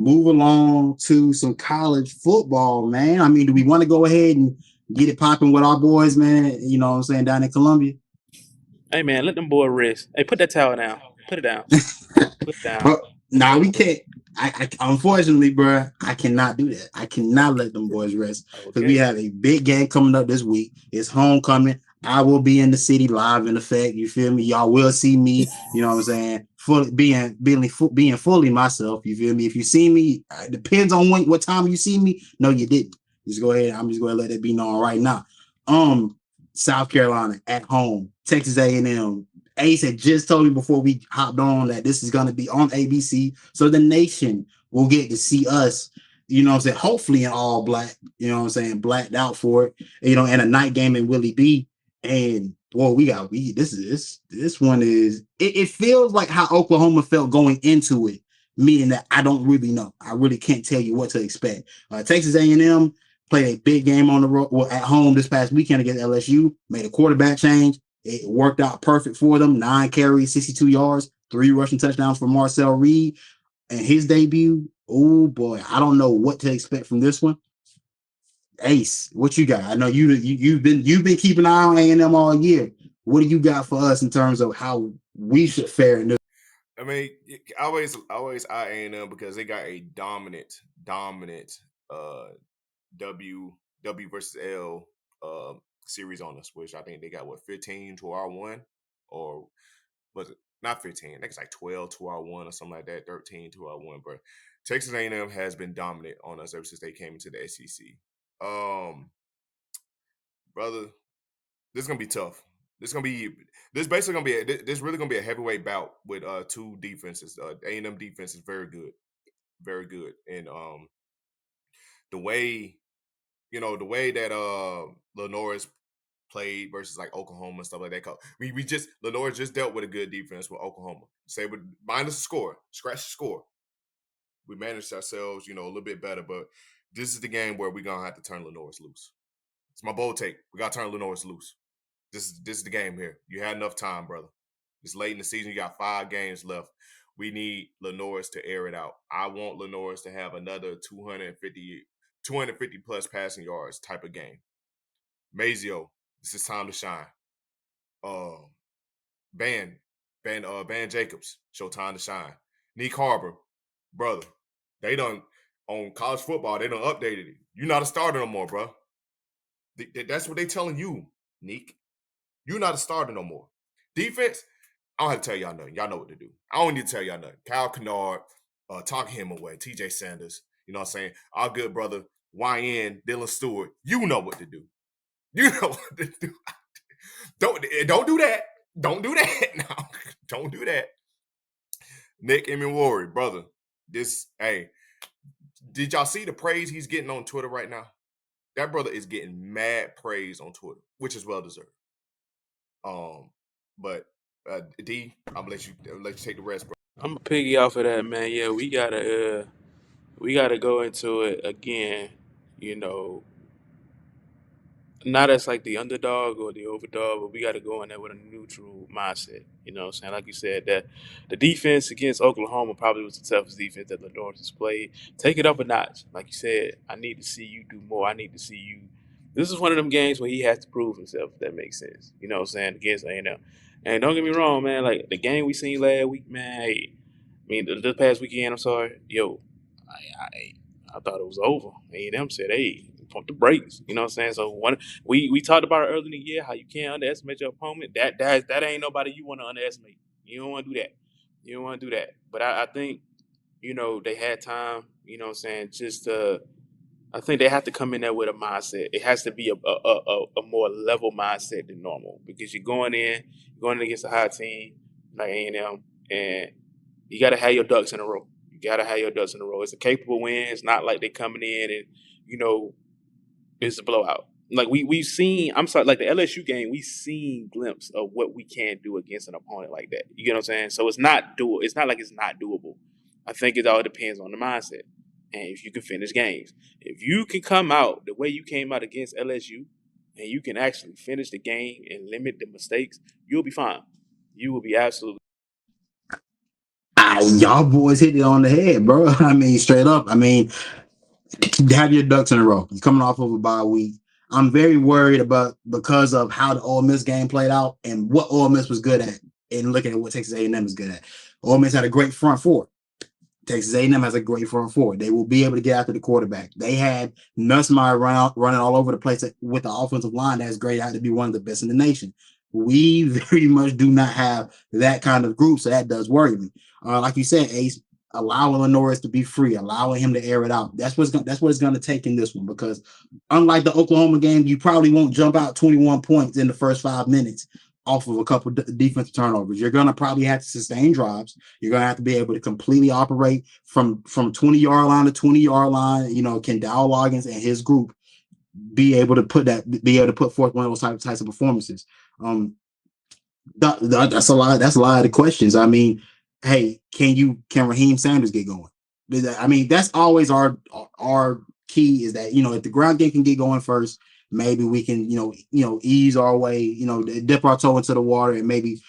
move along to some college football, man. I mean, do we want to go ahead and get it popping with our boys, man? You know what I'm saying, down in Columbia? Hey man, let them boy rest. Hey, put that towel down. Put it down. Put it down. But nah, we can't. Unfortunately, bro, I cannot do that. I cannot let them boys rest because we Okay. have a big game coming up this week. It's homecoming. I will be in the city live in effect. You feel me? Y'all will see me. You know what I'm saying? Being fully myself. You feel me? If you see me, it depends on what time you see me. No, you didn't. Just go ahead. I'm just going to let it be known right now. Um, South Carolina at home, Texas A&M. Ace had just told me before we hopped on that this is going to be on ABC. So the nation will get to see us, you know what I'm saying, hopefully in all black, you know what I'm saying, blacked out for it, you know, and a night game in Willie B. And well, this one is it feels like how Oklahoma felt going into it, meaning that I don't really know. I really can't tell you what to expect. Texas A&M played a big game on the road, well, at home this past weekend against LSU, made a quarterback change. It worked out perfect for them. 9 carries, 62 yards, 3 rushing touchdowns for Marcel Reed. And his debut, oh boy, I don't know what to expect from this one. Ace, what you got? I know you've been keeping an eye on A&M all year. What do you got for us in terms of how we should fare in this? I mean, I always eye A&M because they got a dominant uh W W versus L series on us, which I think they got what 15 to our one, or was it not 15? I think it's like 12 to our one or something like that, 13 to our one. But Texas A&M has been dominant on us ever since they came into the SEC. Um, brother, this is gonna be tough. This basically gonna be this really gonna be a heavyweight bout with two defenses. A&M defense is very good, and the way the way that Lenore's played versus like Oklahoma and stuff like that. We just Lenore just dealt with a good defense with Oklahoma. Say with minus the score, scratch the score. We managed ourselves, a little bit better, but this is the game where we're gonna have to turn Lenore's loose. It's my bold take. We gotta turn Lenore's loose. This is the game here. You had enough time, brother. It's late in the season. You got 5 games left. We need Lenore's to air it out. I want Lenore's to have another 250 plus passing yards type of game. Mazio, this is time to shine. Uh, Ban, Ban Jacobs, show time to shine. Nick Harbor, brother, they done on college football. They done updated it. You're not a starter no more, bro. That's what they telling you, Nick. You're not a starter no more. Defense, I don't have to tell y'all nothing. Y'all know what to do. I don't need to tell y'all nothing. Kyle Kennard, talk him away. TJ Sanders, you know what I'm saying? Our good brother, YN, Dylan Stewart, you know what to do. You know what to do. Don't do that. Don't do that now. Don't do that. Nick Emenwari, brother. Hey, did y'all see the praise he's getting on Twitter right now? That brother is getting mad praise on Twitter, which is well deserved. But D, I'm gonna let you take the rest, bro. I'm gonna piggy off of that, man. Yeah, we gotta go into it again. You know, not as like the underdog or the overdog, but we got to go in there with a neutral mindset. You know what I'm saying? Like you said, that the defense against Oklahoma probably was the toughest defense that the North has played. Take it up a notch. Like you said, I need to see you do more. I need to see you. This is one of them games where he has to prove himself, if that makes sense. You know what I'm saying? Against A&M. And don't get me wrong, man. Like the game we seen last week, man. Hey, I mean, this past weekend, I'm sorry. Yo, I thought it was over. A&M said, hey, pump the brakes. You know what I'm saying? So we talked about it earlier in the year how you can't underestimate your opponent. That ain't nobody you want to underestimate. You don't want to do that. You don't want to do that. But I think they had time. You know what I'm saying? I think they have to come in there with a mindset. It has to be a more level mindset than normal because you're going in against a high team like A&M, and you got to have your ducks in a row. You got to have your ducks in a row. It's a capable win. It's not like they coming in and you know it's a blowout. Like we've seen, I'm sorry, like the LSU game, we've seen glimpse of what we can do against an opponent like that. You get what I'm saying? So it's not doable. It's not like it's not doable. I think it all depends on the mindset and if you can finish games. If you can come out the way you came out against LSU, and you can actually finish the game and limit the mistakes, you'll be fine. You will be absolutely. Y'all boys hit it on the head, bro. I mean, straight up. I mean, have your ducks in a row. You're coming off of a bye week. I'm very worried about because of how the Ole Miss game played out and what Ole Miss was good at, and looking at what Texas A&M is good at. Ole Miss had a great front four. Texas A&M has a great front four. They will be able to get after the quarterback. They had Nussmeier running all over the place with the offensive line that's great out to be one of the best in the nation. We very much do not have that kind of group, so that does worry me. Like you said, Ace, allowing Norris to be free, allowing him to air it out. That's what it's going to take in this one, because unlike the Oklahoma game, you probably won't jump out 21 points in the first 5 minutes off of a couple defensive turnovers. You're going to probably have to sustain drives. You're going to have to be able to completely operate from 20-yard line to 20-yard line. You know, can Dow Loggins and his group be able to put forth one of those types of performances? That's a lot. That's a lot of the questions. I mean, hey, can Raheem Sanders get going? I mean, that's always our key, is that, if the ground game can get going first, maybe we can, ease our way, dip our toe into the water and maybe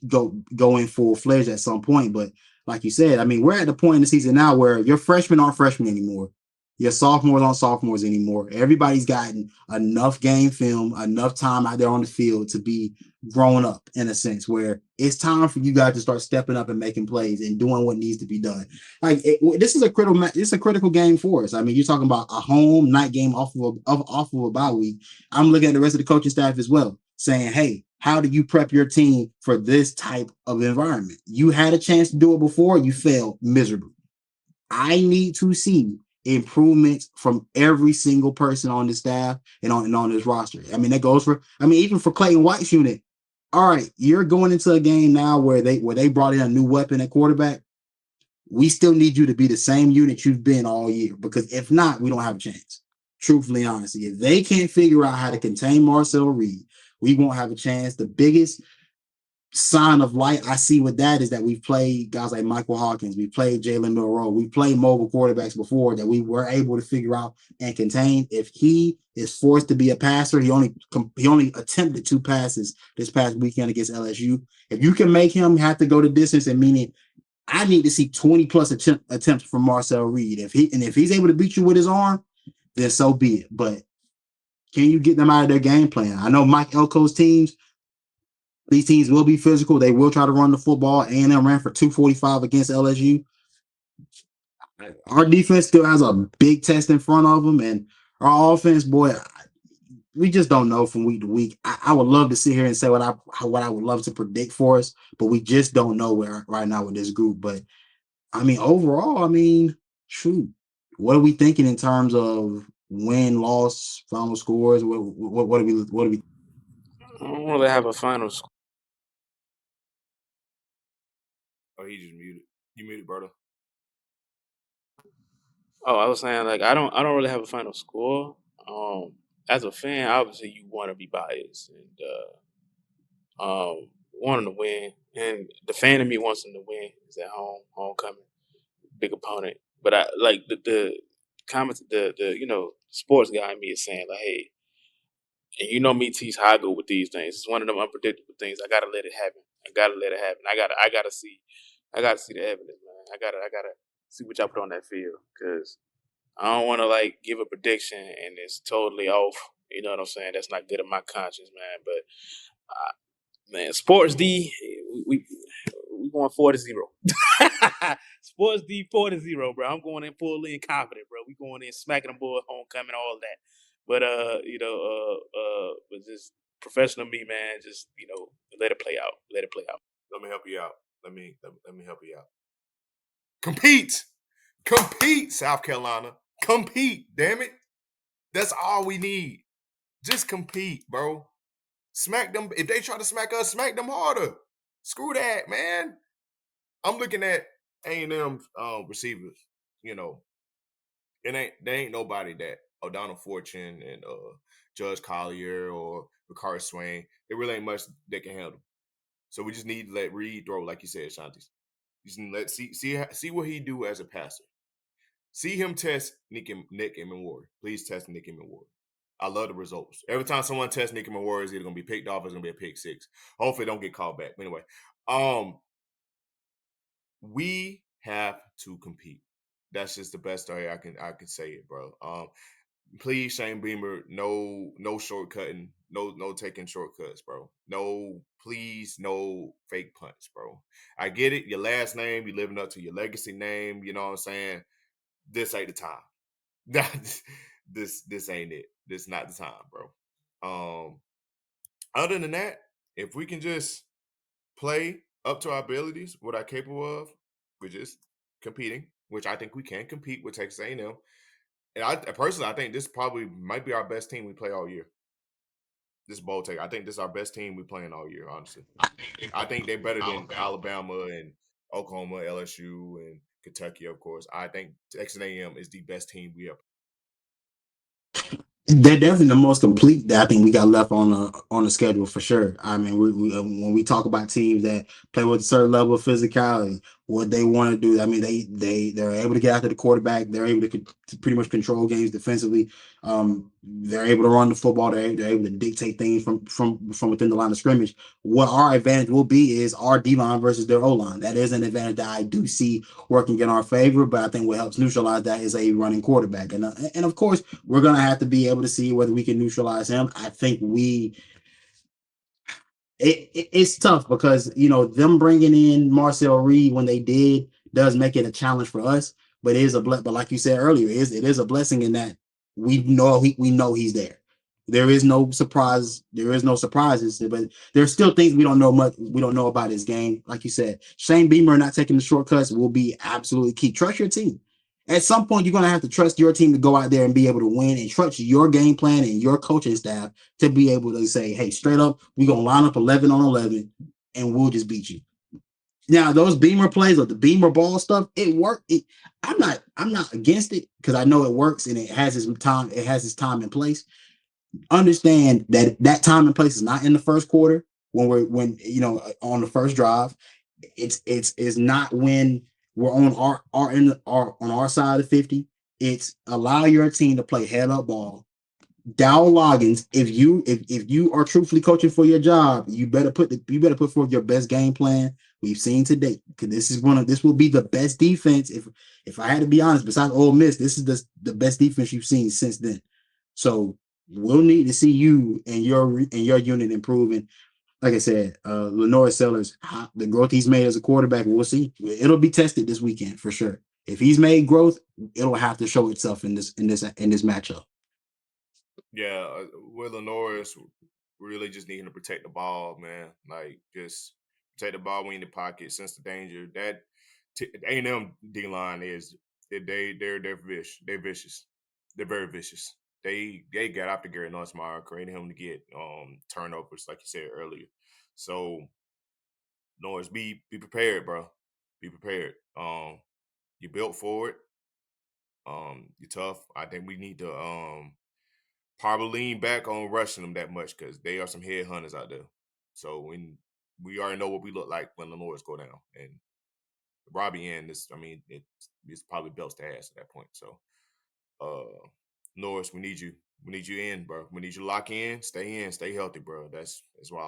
go in full fledged at some point. But like you said, I mean, we're at the point in the season now where your freshmen aren't freshmen anymore. Your sophomores aren't sophomores anymore. Everybody's gotten enough game film, enough time out there on the field to be grown up, in a sense, where it's time for you guys to start stepping up and making plays and doing what needs to be done. Like this is a critical game for us. I mean, you're talking about a home night game off of a bye week. I'm looking at the rest of the coaching staff as well, saying, hey, how do you prep your team for this type of environment? You had a chance to do it before, you failed miserably. I need to see improvements from every single person on the staff and on this roster. I mean, that goes for, even for Clayton White's unit. All right, you're going into a game now where they brought in a new weapon at quarterback. We still need you to be the same unit you've been all year, because if not, we don't have a chance. Truthfully, honestly, if they can't figure out how to contain Marcel Reed, we won't have a chance. The biggest sign of light I see with that is that we've played guys like Michael Hawkins, we played Jalen Milroe, we played mobile quarterbacks before that we were able to figure out and contain. If he is forced to be a passer, he only attempted 2 passes this past weekend against LSU. If you can make him have to go the distance, and meaning I need to see 20 plus attempts from Marcel Reed. If he's able to beat you with his arm, then so be it. But can you get them out of their game plan? I know Mike Elko's teams, these teams will be physical. They will try to run the football. A&M ran for 245 against LSU. Our defense still has a big test in front of them, and our offense, boy, we just don't know from week to week. I would love to sit here and say what I would love to predict for us, but we just don't know where right now with this group. But I mean, overall, shoot, what are we thinking in terms of win, loss, final scores? What do we? I don't really have a final score. Oh, he just muted. You muted, brother. Oh, I was saying, like, I don't really have a final score. As a fan, obviously you want to be biased and want them to win, and the fan of me wants them to win. Is at home, homecoming, big opponent. But I like the comments, the sports guy in me is saying, like, hey, and me, T's, how I go with these things. It's one of them unpredictable things. I gotta let it happen. I gotta let it happen. I gotta see the evidence, man. I gotta see what y'all put on that field, because I don't want to like give a prediction and it's totally off. You know what I'm saying? That's not good in my conscience, man. But man, Sports D, we going 4-0. Sports D 4-0, bro. I'm going in fully and confident, bro. We going in smacking them boys, homecoming, all that. But with this professional me, man, just let it play out. Let it play out. Let me help you out. Let me help you out. Compete, South Carolina. Compete, damn it. That's all we need. Just compete, bro. Smack them. If they try to smack us, smack them harder. Screw that, man. I'm looking at A&M receivers. There ain't nobody that O'Donnell Fortune and Judge Collier or Ricard Swain. There really ain't much they can handle. So we just need to let Reed throw, like you said, Shanti. Just let see what he do as a passer. See him test Nick Emmenward. Please test Nick Emmenward. I love the results. Every time someone tests Nick Emmenward, it's either gonna be picked off or it's gonna be a pick 6. Hopefully, don't get called back. Anyway, we have to compete. That's just the best way I can say it, bro. Please, Shane Beamer, no shortcutting, no taking shortcuts, bro. No, please, no fake punts, bro. I get it, your last name, you living up to your legacy name. You know what I'm saying? This ain't the time. This ain't it. This not the time, bro. Other than that, if we can just play up to our abilities, what I'm capable of, we're just competing, which I think we can compete with Texas A&M. And I personally, I think this probably might be our best team we play all year. This bowl take, I think this is our best team we playing all year. Honestly, I think they're better than Alabama and Oklahoma, LSU, and Kentucky. Of course, I think Texas A&M is the best team we have. They're definitely the most complete that I think we got left on the schedule for sure. I mean, when we talk about teams that play with a certain level of physicality, what they want to do. I mean, they're able to get after the quarterback. They're able to pretty much control games defensively. They're able to run the football. They're able to dictate things from within the line of scrimmage. What our advantage will be is our D line versus their O line. That is an advantage that I do see working in our favor. But I think what helps neutralize that is a running quarterback, and of course we're gonna have to be able to see whether we can neutralize him. I think it's tough because them bringing in Marcel Reed when they did does make it a challenge for us. But it is but like you said earlier, it is a blessing in that we know he's there. There is no surprise. There is no surprises, but there's still things we don't know much. We don't know about his game. Like you said, Shane Beamer not taking the shortcuts will be absolutely key. Trust your team. At some point, you're going to have to trust your team to go out there and be able to win, and trust your game plan and your coaching staff to be able to say, hey, straight up, we're going to line up 11 on 11 and we'll just beat you. Now, those Beamer plays or the Beamer ball stuff, it worked. I'm not against it because I know it works and it has its time. It has its time and place. Understand that time and place is not in the first quarter when on the first drive. It's not when we're on on our side of 50. It's allow your team to play head up ball. Dow Loggins, if you are truthfully coaching for your job, you better put forth your best game plan we've seen to date. Because this will be the best defense. If I had to be honest, besides Ole Miss, this is the best defense you've seen since then. So we'll need to see you and your unit improving. Like I said, Lenore Sellers, the growth he's made as a quarterback, we'll see. It'll be tested this weekend for sure. If he's made growth, it'll have to show itself in this matchup. Yeah, with Norris, really just needing to protect the ball, man. Like just protect the ball when in the pocket, sense the danger. That A&M D line is they're vicious. They're vicious. They're very vicious. They got after Gary Nussmeier, creating him to get turnovers, like you said earlier. So Norris, be prepared, bro. Be prepared. You built for it. You're tough. I think we need to probably lean back on rushing them that much because they are some headhunters out there. So when we already know what we look like when the Lords go down, and Robbie in this, I mean, it's probably belts to ass at that point. So, Norris, we need you. We need you in, bro. We need you to lock in, stay healthy, bro. That's why I